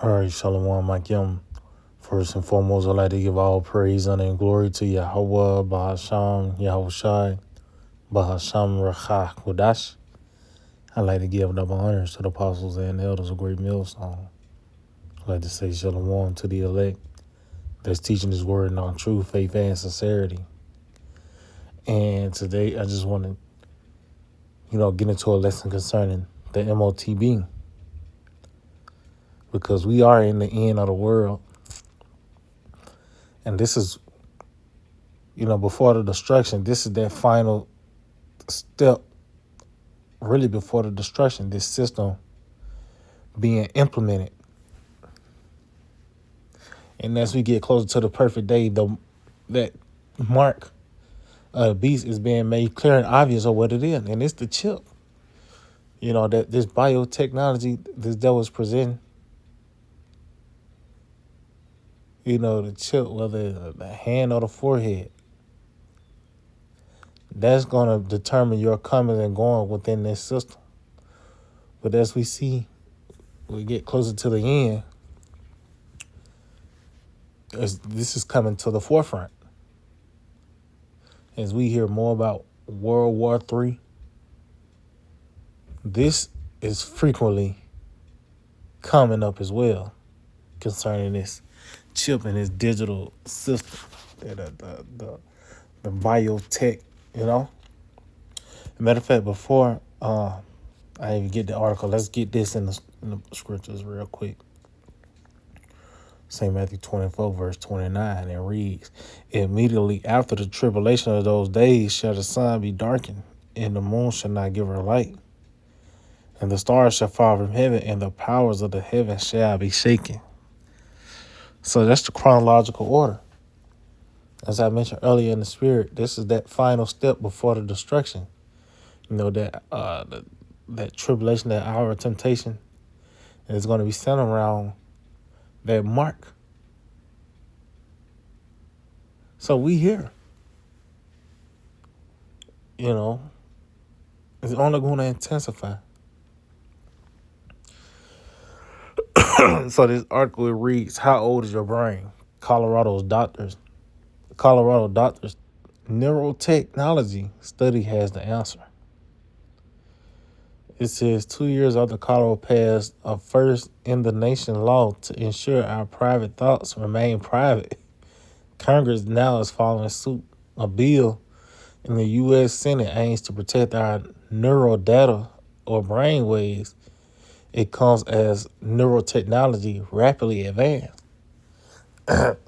All right, Shalom, Makim. First and foremost, I'd like to give all praise, honor, and glory to Yahweh, Bahasham, Yahushai, Bahasham, Rachah, Kodash. I'd like to give double honors to the apostles and elders of Great Millstone. I'd like to say Shalom to the elect that's teaching this word in on truth, faith, and sincerity. And today, I just want to, get into a lesson concerning the MOTB, because we are in the end of the world. And this is, before the destruction, this is that final step, really before the destruction, this system being implemented. And as we get closer to the perfect day, that mark of the beast is being made clear and obvious of what it is. And it's the chip. That this biotechnology that was presented, the chip, whether it's the hand or the forehead, that's going to determine your coming and going within this system. But as we see, we get closer to the end, this is coming to the forefront. As we hear more about World War III, this is frequently coming up as well concerning this chip and this digital system, the biotech, Matter of fact, before I even get the article, let's get this in the scriptures real quick. St. Matthew 24, verse 29, it reads, "Immediately after the tribulation of those days shall the sun be darkened, and the moon shall not give her light, and the stars shall fall from heaven, and the powers of the heaven shall be shaken." So that's the chronological order. As I mentioned earlier in the spirit, this is that final step before the destruction. That tribulation, that hour of temptation, is going to be centered around that mark. So we here. It's only going to intensify. So this article reads, "How old is your brain? Colorado doctors neurotechnology study has the answer." It says 2 years after Colorado passed a first in the nation law to ensure our private thoughts remain private, Congress now is following suit. A bill in the U.S. Senate aims to protect our neural data or brain waves. It comes as neurotechnology rapidly advanced.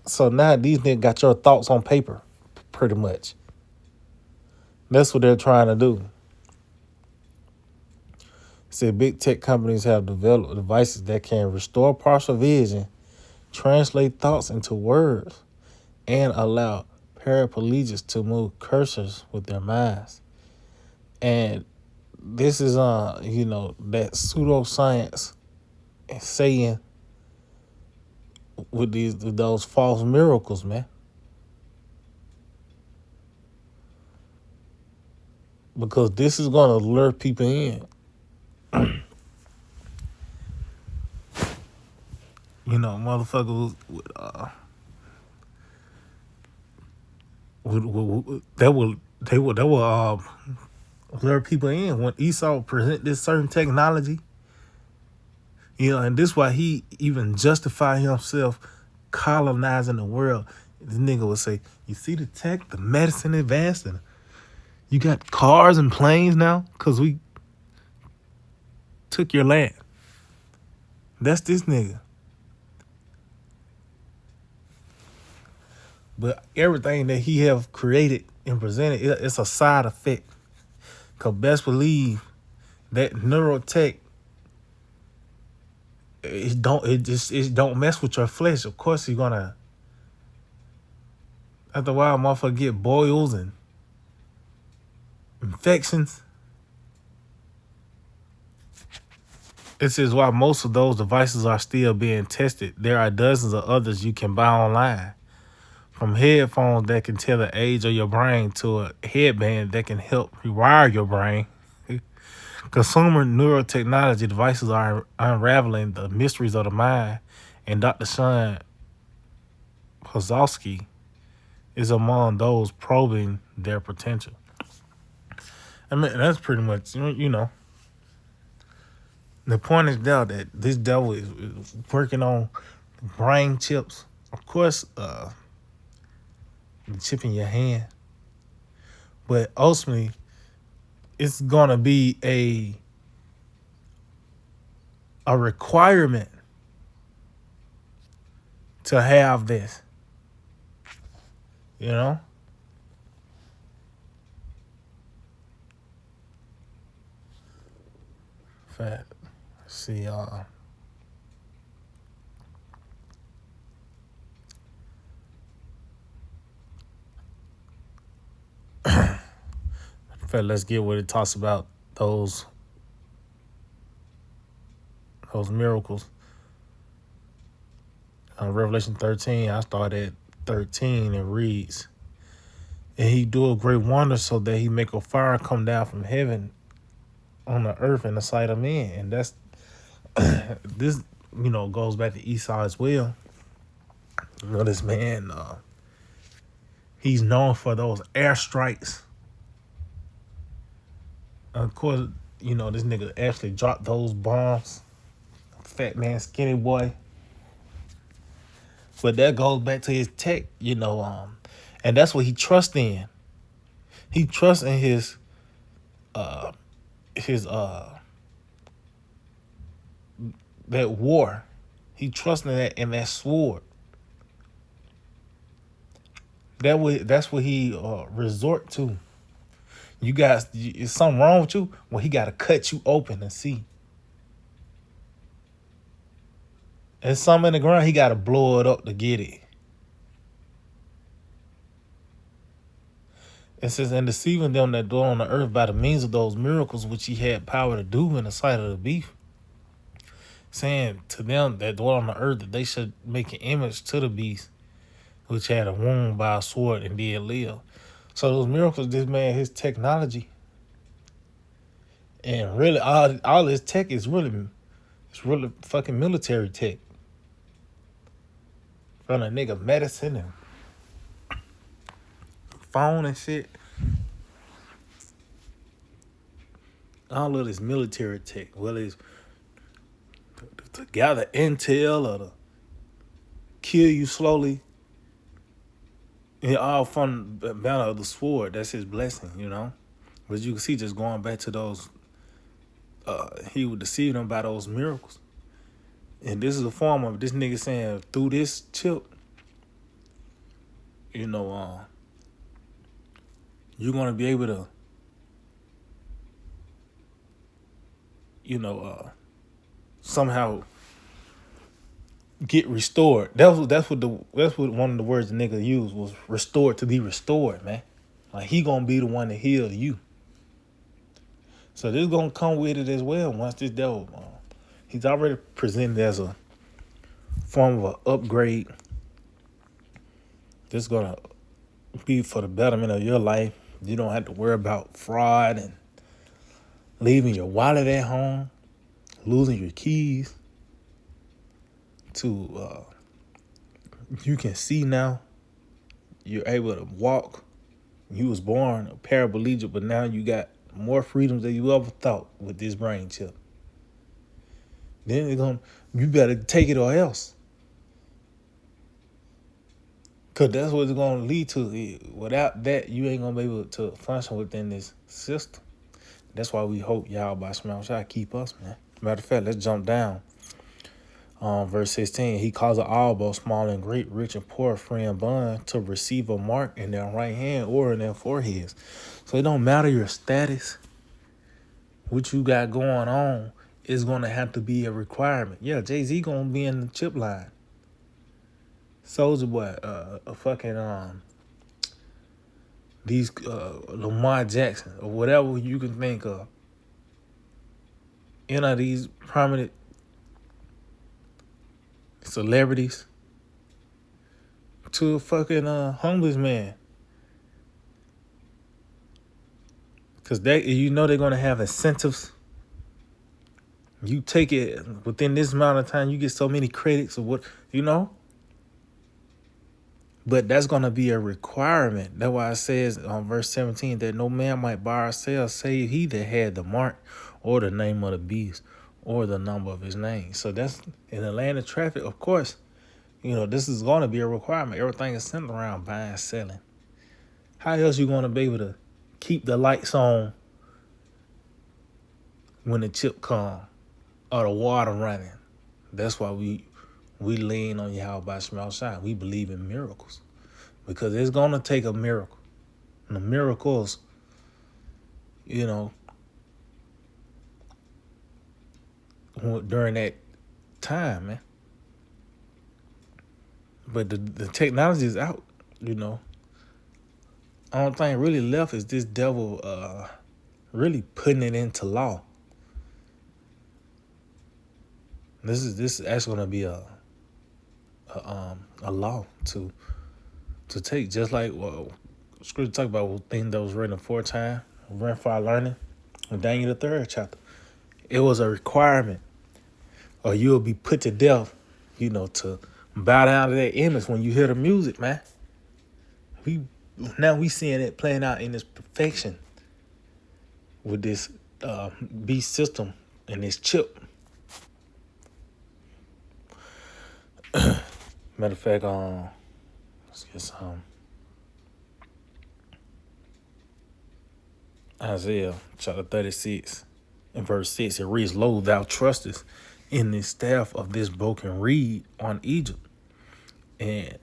So now these niggas got your thoughts on paper, pretty much. That's what they're trying to do. Said big tech companies have developed devices that can restore partial vision, translate thoughts into words, and allow paraplegics to move cursors with their minds. And this is that pseudoscience saying with those false miracles, man. Because this is gonna lure people in. Motherfuckers that will lure people in when Esau present this certain technology. And this why he even justify himself colonizing the world. This nigga would say, "You see the tech, the medicine advancing. You got cars and planes now because we took your land." That's this nigga. But everything that he have created and presented, it's a side effect. Cause best believe that neurotech, it don't mess with your flesh. Of course, you're gonna, after a while, motherfucker get boils and infections. This is why most of those devices are still being tested. There are dozens of others you can buy online. From headphones that can tell the age of your brain to a headband that can help rewire your brain. Consumer neurotechnology devices are unraveling the mysteries of the mind, and Dr. Sean Pozowski is among those probing their potential. I mean, that's pretty much, the point is now that this devil is working on brain chips. Of course, the chip in your hand, but ultimately, it's gonna be a requirement to have this. You know, fact. See, fact, let's get what it talks about those miracles. Revelation 13, I started at 13. It reads, "And he do a great wonder, so that he make a fire come down from heaven on the earth in the sight of men." And that's this, goes back to Esau as well. This man, he's known for those airstrikes. Of course, this nigga actually dropped those bombs. Fat man, skinny boy. But that goes back to his tech, and that's what he trusts in. He trusts in his that war. He trusts in that sword. That's what he resort to. You guys, is something wrong with you? Well, he got to cut you open and see. There's something in the ground, he got to blow it up to get it. It says, "And deceiving them that dwell on the earth by the means of those miracles which he had power to do in the sight of the beast, saying to them that dwell on the earth that they should make an image to the beast, which had a wound by a sword and did live." So those miracles, this man, his technology, and really all his tech is really fucking military tech. From a nigga medicine and phone and shit. All of this military tech, whether it's to gather intel or to kill you slowly, all from the battle of the sword. That's his blessing, But you can see, just going back to those, he would deceive them by those miracles. And this is a form of this nigga saying, through this chip, you're gonna be able to, somehow get restored. That's what one of the words the nigga used was restored, to be restored, man. Like he gonna be the one to heal you. So this gonna come with it as well. Once this devil, he's already presented as a form of an upgrade. This is gonna be for the betterment of your life. You don't have to worry about fraud and leaving your wallet at home, losing your keys. You can see now. You're able to walk. You was born a paraplegic, but now you got more freedoms than you ever thought with this brain chip. Then you better take it or else. Because that's what it's going to lead to. Without that, you ain't going to be able to function within this system. That's why we hope y'all by Smell Shot keep us, man. Matter of fact, let's jump down. Verse 16, "He caused all, both small and great, rich and poor, free and bond, to receive a mark in their right hand or in their foreheads." So it don't matter your status, what you got going on is going to have to be a requirement. Yeah, Jay-Z going to be in the chip line. Soulja Boy, a fucking these Lamar Jackson or whatever you can think of. These prominent celebrities to a fucking homeless man. Because they're going to have incentives You take it within this amount of time, you get so many credits of what you know. But that's gonna be a requirement. That's why it says on verse 17 that no man might buy or sell save he that had the mark or the name of the beast or the number of his name. So that's in the land of traffic, of course. This is gonna be a requirement. Everything is centered around buying and selling. How else you gonna be able to keep the lights on when the chip come or the water running? That's why we lean on Yahweh by Shema Shai. We believe in miracles because it's gonna take a miracle. And the miracles, you know, during that time, man. But the technology is out, you know. Only thing really left is this devil really putting it into law. This is actually gonna be a law to take, just like scripture talk about thing that was written aforetime, run for our learning, in Daniel the 3rd chapter. It was a requirement, or you'll be put to death, to bow down to that image when you hear the music, man. We seeing it playing out in this perfection with this beast system and this chip. Matter of fact, let's get some Isaiah chapter 36 and verse 6. It reads, "Lo, thou trustest in the staff of this broken reed on Egypt." And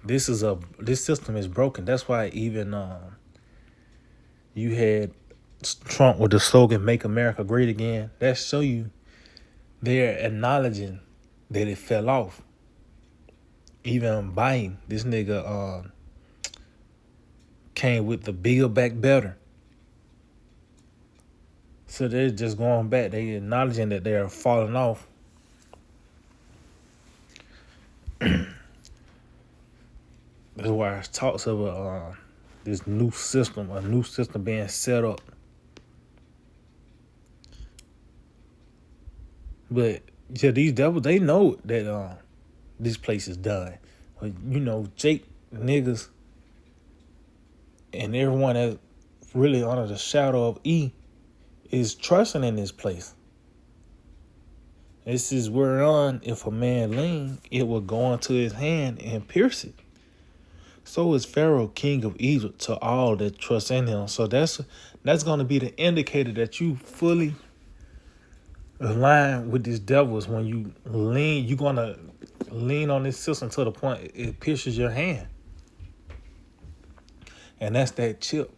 this system is broken. That's why even you had Trump with the slogan "Make America Great Again." That show you they're acknowledging that it fell off. Even Biden, this nigga came with the Build Back Better. So they're just going back. They acknowledging that they're falling off. That's why it talks of this new system, a new system being set up. But yeah, these devils, they know that this place is done. Jake niggas and everyone that's really under the shadow of E is trusting in this place. This is whereon if a man lean, it will go into his hand and pierce it. So is Pharaoh, king of Egypt, to all that trust in him. So that's going to be the indicator that you fully align with these devils. When you lean, you're going to lean on this system to the point it pierces your hand. And that's that chip.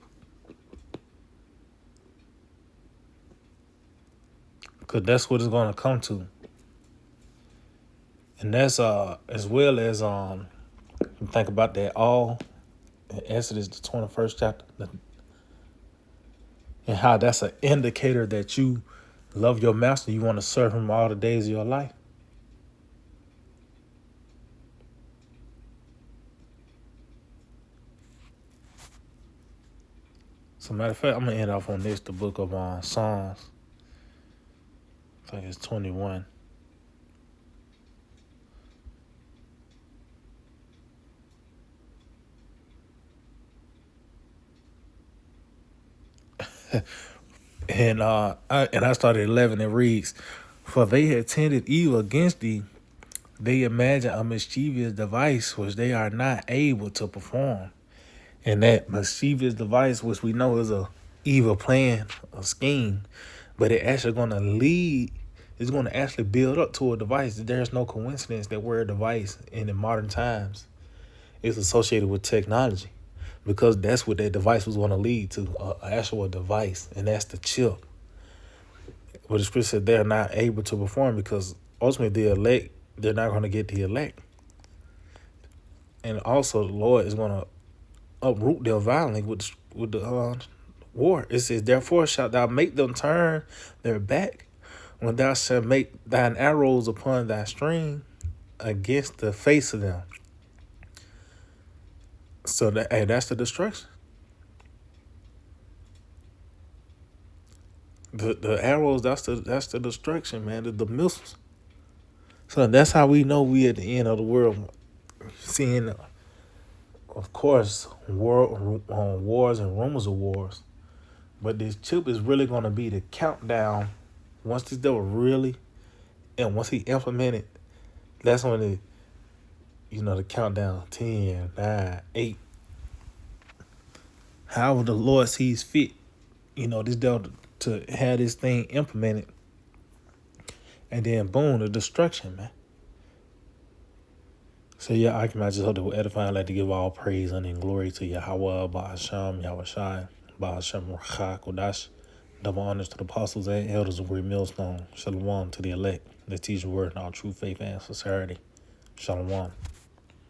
Because that's what it's going to come to. And that's as well as think about that all in Exodus the 21st chapter, and how that's an indicator that you love your master. You want to serve him all the days of your life. So matter of fact, I'm gonna end off on this, the book of Psalms. I think it's 21. And I started 11. It reads, "For they had tended evil against thee, they imagine a mischievous device which they are not able to perform." And that mischievous device, which we know is a evil plan, a scheme, but it actually going to lead. It's going to actually build up to a device. There's no coincidence that word device in the modern times is associated with technology, because that's what that device was going to lead to, an actual device, and that's the chip. But the scripture said they're not able to perform because ultimately the elect, they're not going to get the elect. And also the Lord is going to uproot them violently with the war. It says, "Therefore shalt thou make them turn their back when thou shalt make thine arrows upon thy string against the face of them." So that's the destruction. The arrows, that's the destruction, man. The missiles. So that's how we know we at the end of the world. Seeing, of course, wars and rumors of wars. But this chip is really going to be the countdown. Once this devil really, and once he implemented, that's when the countdown 10, 9, 8. However the Lord sees fit, this devil to have this thing implemented. And then boom, the destruction, man. So yeah, I just hope that we're edifying. I'd like to give all praise and glory to Yahweh, Ba'asham, Yahushai, Ba'asham, Rachah, Kodash. Double honors to the apostles and elders of Great Millstone. Shalom to the elect that teach the word in all true faith and sincerity. Shalom.